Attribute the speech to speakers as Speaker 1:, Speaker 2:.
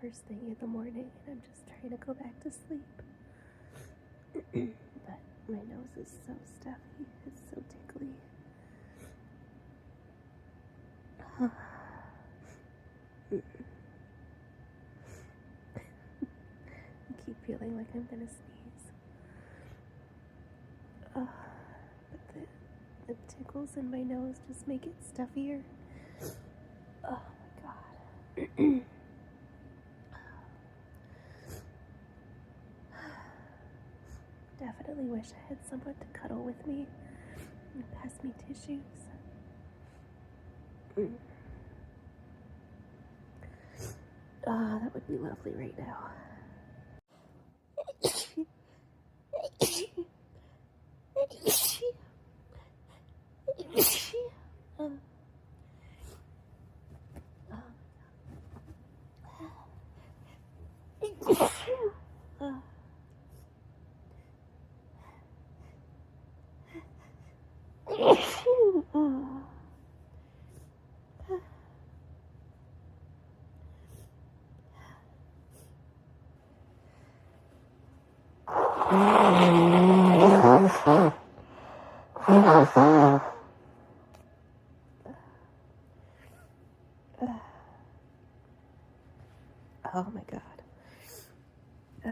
Speaker 1: first thing in the morning and I'm just trying to go back to sleep. But my nose is so stuffy, it's so tickly. I keep feeling like I'm gonna sneeze. But the tickles in my nose just make it stuffier. Oh my god. Definitely wish I had someone to cuddle with me and pass me tissues. That would be lovely right now. Oh my god.